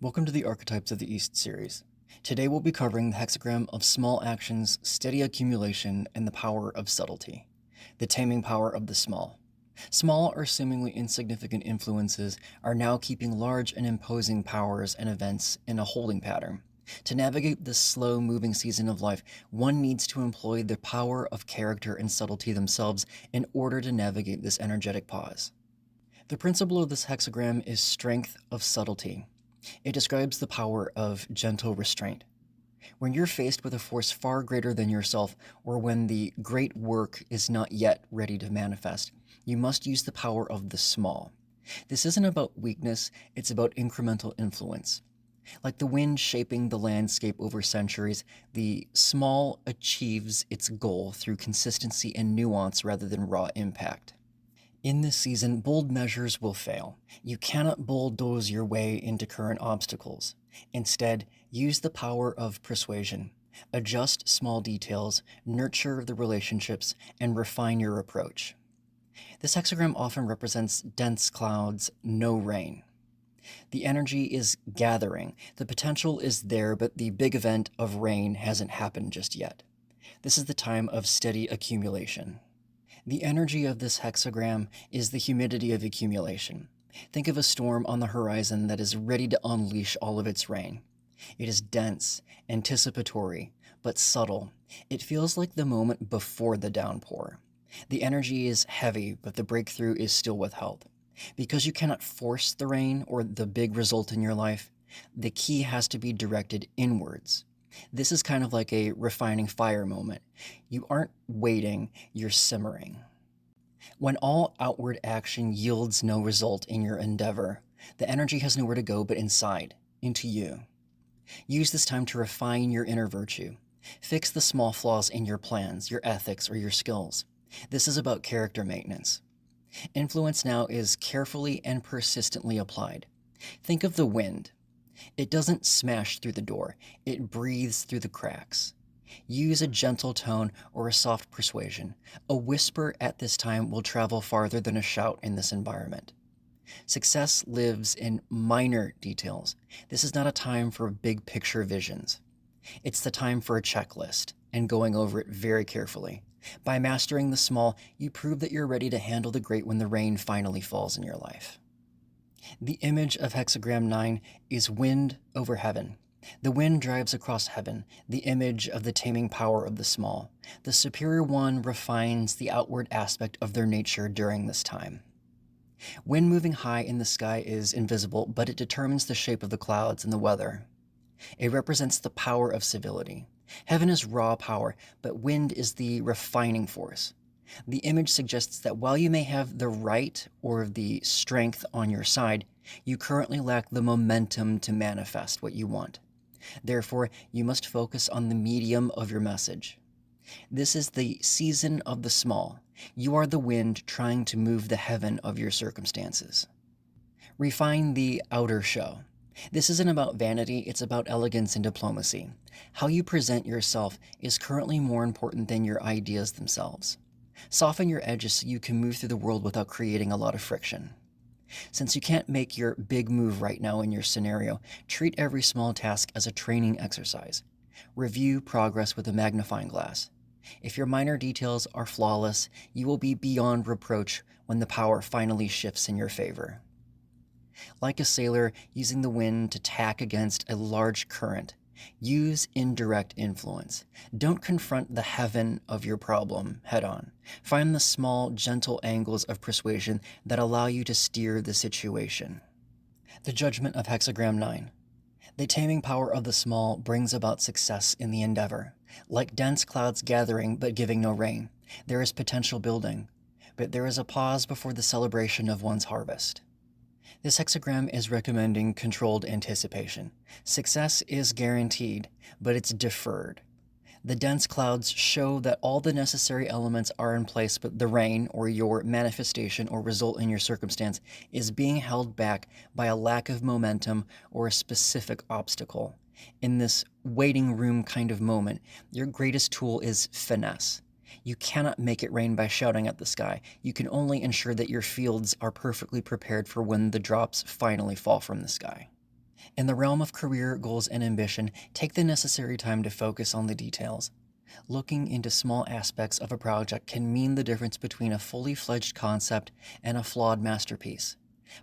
Welcome to the Archetypes of the East series. Today we'll be covering the hexagram of small actions, steady accumulation, and the power of subtlety. The taming power of the small. Small or seemingly insignificant influences are now keeping large and imposing powers and events in a holding pattern. To navigate this slow-moving season of life, one needs to employ the power of character and subtlety themselves in order to navigate this energetic pause. The principle of this hexagram is strength of subtlety. It describes the power of gentle restraint. When you're faced with a force far greater than yourself, or when the great work is not yet ready to manifest, you must use the power of the small. This isn't about weakness, it's about incremental influence. Like the wind shaping the landscape over centuries, the small achieves its goal through consistency and nuance rather than raw impact. In this season, bold measures will fail. You cannot bulldoze your way into current obstacles. Instead, use the power of persuasion. Adjust small details, nurture the relationships, and refine your approach. This hexagram often represents dense clouds, no rain. The energy is gathering. The potential is there, but the big event of rain hasn't happened just yet. This is the time of steady accumulation. The energy of this hexagram is the humidity of accumulation. Think of a storm on the horizon that is ready to unleash all of its rain. It is dense, anticipatory, but subtle. It feels like the moment before the downpour. The energy is heavy, but the breakthrough is still withheld. Because you cannot force the rain or the big result in your life, the key has to be directed inwards. This is kind of like a refining fire moment. You aren't waiting, you're simmering. When all outward action yields no result in your endeavor, the energy has nowhere to go but inside, into you. Use this time to refine your inner virtue. Fix the small flaws in your plans, your ethics, or your skills. This is about character maintenance. Influence now is carefully and persistently applied. Think of the wind. It doesn't smash through the door, it breathes through the cracks. Use a gentle tone or a soft persuasion. A whisper at this time will travel farther than a shout in this environment. Success lives in minor details. This is not a time for big picture visions. It's the time for a checklist and going over it very carefully. By mastering the small, you prove that you're ready to handle the great when the rain finally falls in your life. The image of hexagram 9 is wind over heaven. The wind drives across heaven, the image of the taming power of the small. The superior one refines the outward aspect of their nature during this time. Wind moving high in the sky is invisible, but it determines the shape of the clouds and the weather. It represents the power of civility. Heaven is raw power, but wind is the refining force. The image suggests that while you may have the right or the strength on your side, you currently lack the momentum to manifest what you want. Therefore, you must focus on the medium of your message. This is the season of the small. You are the wind trying to move the heaven of your circumstances. Refine the outer show. This isn't about vanity, it's about elegance and diplomacy. How you present yourself is currently more important than your ideas themselves. Soften your edges so you can move through the world without creating a lot of friction. Since you can't make your big move right now in your scenario, treat every small task as a training exercise. Review progress with a magnifying glass. If your minor details are flawless, you will be beyond reproach when the power finally shifts in your favor. Like a sailor using the wind to tack against a large current, use indirect influence. Don't confront the heaven of your problem head-on. Find the small, gentle angles of persuasion that allow you to steer the situation. The judgment of hexagram 9. The taming power of the small brings about success in the endeavor. Like dense clouds gathering but giving no rain, there is potential building, but there is a pause before the celebration of one's harvest. This hexagram is recommending controlled anticipation. Success is guaranteed, but it's deferred. The dense clouds show that all the necessary elements are in place, but the rain, or your manifestation or result in your circumstance, is being held back by a lack of momentum or a specific obstacle. In this waiting room kind of moment, your greatest tool is finesse. You cannot make it rain by shouting at the sky. You can only ensure that your fields are perfectly prepared for when the drops finally fall from the sky. In the realm of career goals and ambition, take the necessary time to focus on the details. Looking into small aspects of a project can mean the difference between a fully fledged concept and a flawed masterpiece.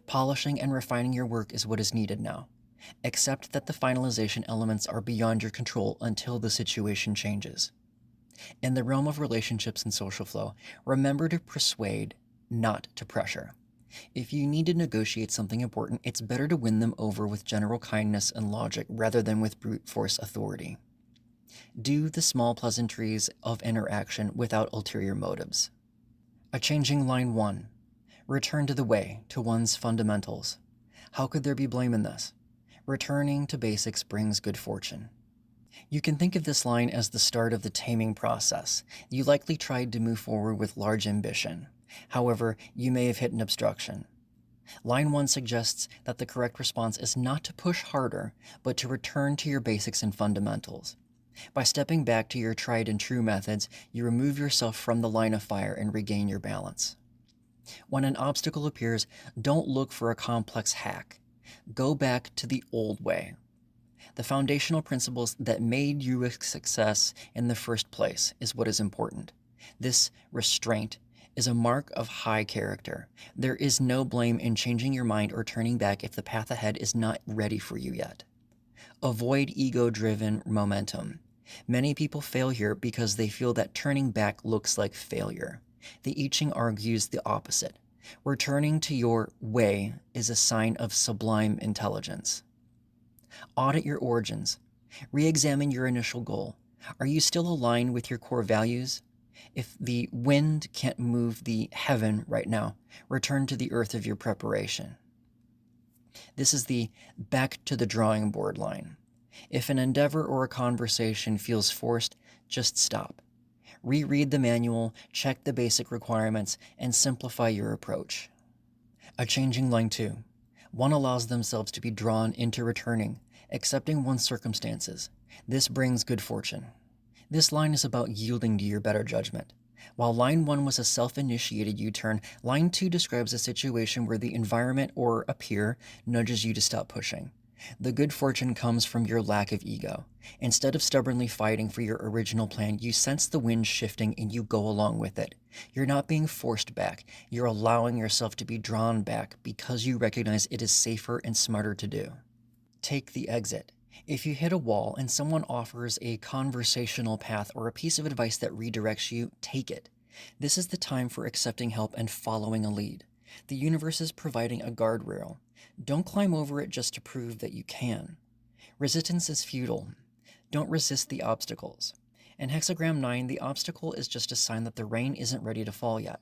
Polishing and refining your work is what is needed now. Accept that the finalization elements are beyond your control until the situation changes. In the realm of relationships and social flow, remember to persuade, not to pressure. If you need to negotiate something important, it's better to win them over with general kindness and logic rather than with brute force authority. Do the small pleasantries of interaction without ulterior motives. A changing line 1. Return to the way, to one's fundamentals. How could there be blame in this? Returning to basics brings good fortune. You can think of this line as the start of the taming process. You likely tried to move forward with large ambition. However, you may have hit an obstruction. Line 1 suggests that the correct response is not to push harder, but to return to your basics and fundamentals. By stepping back to your tried and true methods, you remove yourself from the line of fire and regain your balance. When an obstacle appears, don't look for a complex hack. Go back to the old way. The foundational principles that made you a success in the first place is what is important. This restraint is a mark of high character. There is no blame in changing your mind or turning back if the path ahead is not ready for you yet. Avoid ego-driven momentum. Many people fail here because they feel that turning back looks like failure. The I Ching argues the opposite. Returning to your way is a sign of sublime intelligence. Audit your origins. Re-examine your initial goal. Are you still aligned with your core values? If the wind can't move the heaven right now, return to the earth of your preparation. This is the back to the drawing board line. If an endeavor or a conversation feels forced, just stop. Reread the manual, check the basic requirements, and simplify your approach. A changing line 2. One allows themselves to be drawn into returning, accepting one's circumstances. This brings good fortune. This line is about yielding to your better judgment. While line 1 was a self-initiated U-turn, line 2 describes a situation where the environment or a peer nudges you to stop pushing. The good fortune comes from your lack of ego. Instead of stubbornly fighting for your original plan, you sense the wind shifting and you go along with it. You're not being forced back. You're allowing yourself to be drawn back because you recognize it is safer and smarter to do. Take the exit. If you hit a wall and someone offers a conversational path or a piece of advice that redirects you, take it. This is the time for accepting help and following a lead. The universe is providing a guardrail. Don't climb over it just to prove that you can. Resistance is futile. Don't resist the obstacles. In Hexagram 9, the obstacle is just a sign that the rain isn't ready to fall yet.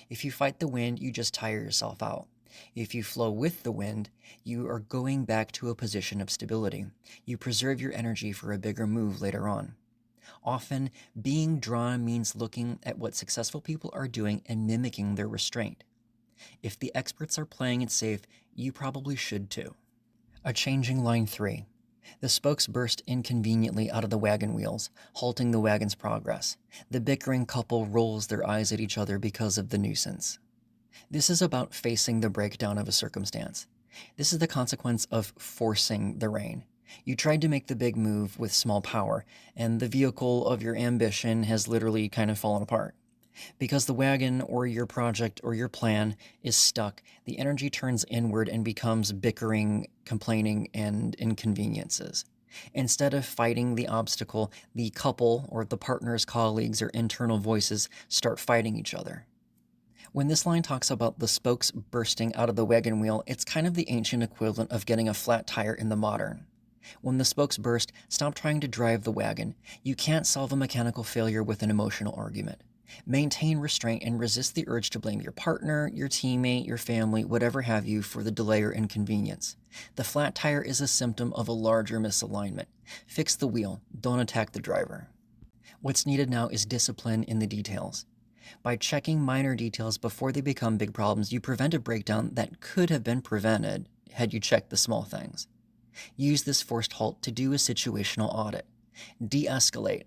If you fight the wind, you just tire yourself out. If you flow with the wind, you are going back to a position of stability. You preserve your energy for a bigger move later on. Often, being drawn means looking at what successful people are doing and mimicking their restraint. If the experts are playing it safe, you probably should too. A changing line 3. The spokes burst inconveniently out of the wagon wheels, halting the wagon's progress. The bickering couple rolls their eyes at each other because of the nuisance. This is about facing the breakdown of a circumstance. This is the consequence of forcing the rain. You tried to make the big move with small power, and the vehicle of your ambition has literally kind of fallen apart. Because the wagon or your project or your plan is stuck, the energy turns inward and becomes bickering, complaining, and inconveniences. Instead of fighting the obstacle, the couple or the partner's colleagues or internal voices start fighting each other. When this line talks about the spokes bursting out of the wagon wheel, it's kind of the ancient equivalent of getting a flat tire in the modern. When the spokes burst, stop trying to drive the wagon. You can't solve a mechanical failure with an emotional argument. Maintain restraint and resist the urge to blame your partner, your teammate, your family, whatever have you, for the delay or inconvenience. The flat tire is a symptom of a larger misalignment. Fix the wheel, don't attack the driver. What's needed now is discipline in the details. By checking minor details before they become big problems, you prevent a breakdown that could have been prevented had you checked the small things. Use this forced halt to do a situational audit. De-escalate.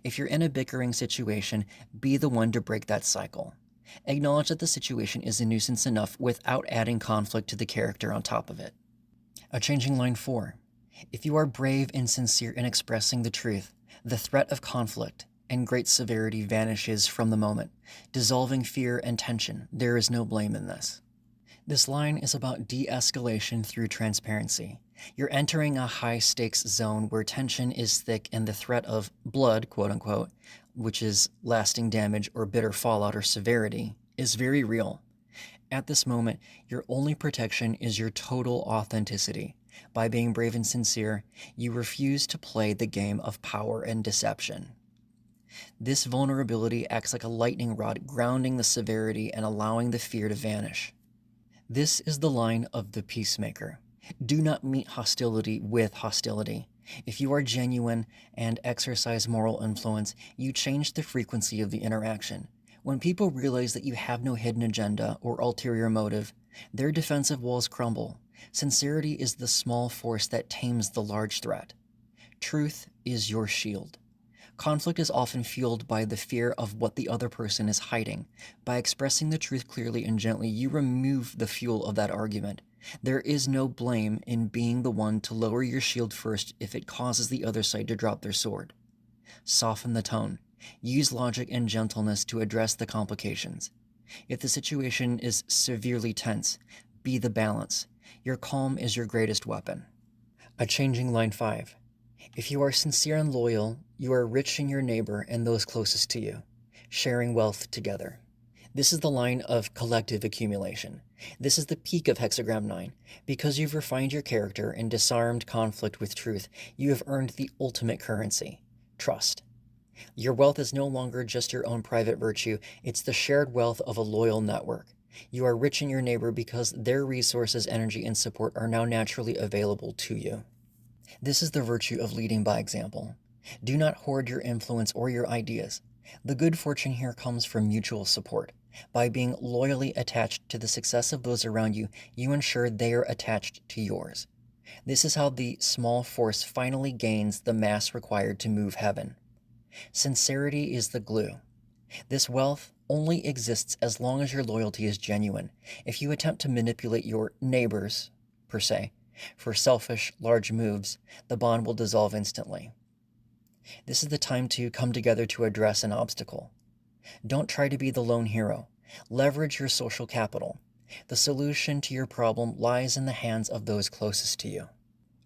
If you're in a bickering situation, be the one to break that cycle. Acknowledge that the situation is a nuisance enough without adding conflict to the character on top of it. A changing line 4. If you are brave and sincere in expressing the truth, the threat of conflict and great severity vanishes from the moment, dissolving fear and tension. There is no blame in this. This line is about de-escalation through transparency. You're entering a high-stakes zone where tension is thick and the threat of blood, quote-unquote, which is lasting damage or bitter fallout or severity, is very real. At this moment, your only protection is your total authenticity. By being brave and sincere, you refuse to play the game of power and deception. This vulnerability acts like a lightning rod, grounding the severity and allowing the fear to vanish. This is the line of the peacemaker. Do not meet hostility with hostility. If you are genuine and exercise moral influence, you change the frequency of the interaction. When people realize that you have no hidden agenda or ulterior motive, their defensive walls crumble. Sincerity is the small force that tames the large threat. Truth is your shield. Conflict is often fueled by the fear of what the other person is hiding. By expressing the truth clearly and gently, you remove the fuel of that argument. There is no blame in being the one to lower your shield first if it causes the other side to drop their sword. Soften the tone. Use logic and gentleness to address the complications. If the situation is severely tense, be the balance. Your calm is your greatest weapon. A changing line 5. If you are sincere and loyal, you are rich in your neighbor and those closest to you, sharing wealth together. This is the line of collective accumulation. This is the peak of Hexagram 9. Because you've refined your character and disarmed conflict with truth, you have earned the ultimate currency, trust. Your wealth is no longer just your own private virtue, it's the shared wealth of a loyal network. You are rich in your neighbor because their resources, energy, and support are now naturally available to you. This is the virtue of leading by example. Do not hoard your influence or your ideas. The good fortune here comes from mutual support. By being loyally attached to the success of those around you, you ensure they are attached to yours. This is how the small force finally gains the mass required to move heaven. Sincerity is the glue. This wealth only exists as long as your loyalty is genuine. If you attempt to manipulate your neighbors, per se, for selfish, large moves, the bond will dissolve instantly. This is the time to come together to address an obstacle. Don't try to be the lone hero. Leverage your social capital. The solution to your problem lies in the hands of those closest to you.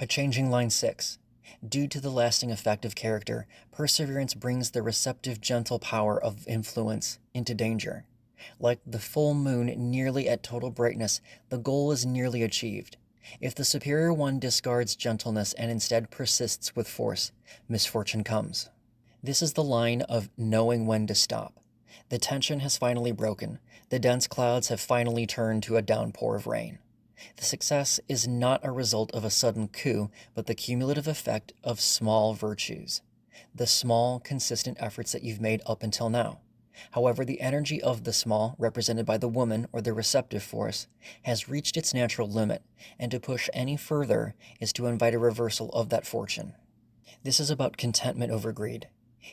A changing line 6. Due to the lasting effect of character, perseverance brings the receptive, gentle power of influence into danger. Like the full moon nearly at total brightness, the goal is nearly achieved. If the superior one discards gentleness and instead persists with force, misfortune comes. This is the line of knowing when to stop. The tension has finally broken. The dense clouds have finally turned to a downpour of rain. The success is not a result of a sudden coup, but the cumulative effect of small virtues, the small, consistent efforts that you've made up until now. However, the energy of the small, represented by the woman or the receptive force, has reached its natural limit, and to push any further is to invite a reversal of that fortune. This is about contentment over greed.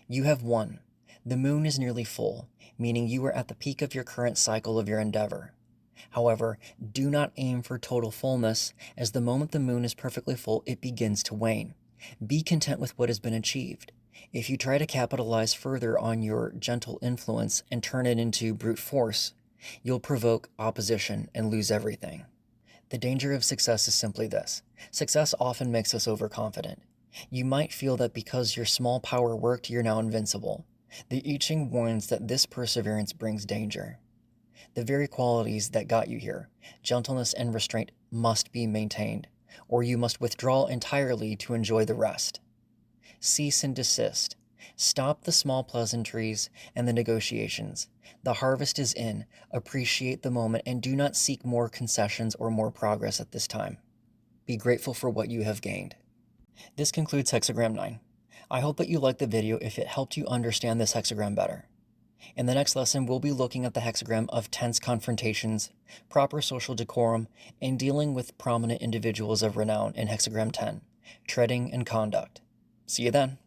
You have won. The moon is nearly full, meaning you are at the peak of your current cycle of your endeavor. However, do not aim for total fullness, as the moment the moon is perfectly full, it begins to wane. Be content with what has been achieved. If you try to capitalize further on your gentle influence and turn it into brute force, you'll provoke opposition and lose everything. The danger of success is simply this. Success often makes us overconfident. You might feel that because your small power worked, you're now invincible. The I Ching warns that this perseverance brings danger. The very qualities that got you here, gentleness and restraint, must be maintained, or you must withdraw entirely to enjoy the rest. Cease and desist. Stop the small pleasantries and the negotiations. The harvest is in. Appreciate the moment and do not seek more concessions or more progress at this time. Be grateful for what you have gained. This concludes Hexagram 9. I hope that you liked the video if it helped you understand this hexagram better. In the next lesson, we'll be looking at the hexagram of tense confrontations, proper social decorum, and dealing with prominent individuals of renown in hexagram 10, treading and conduct. See you then.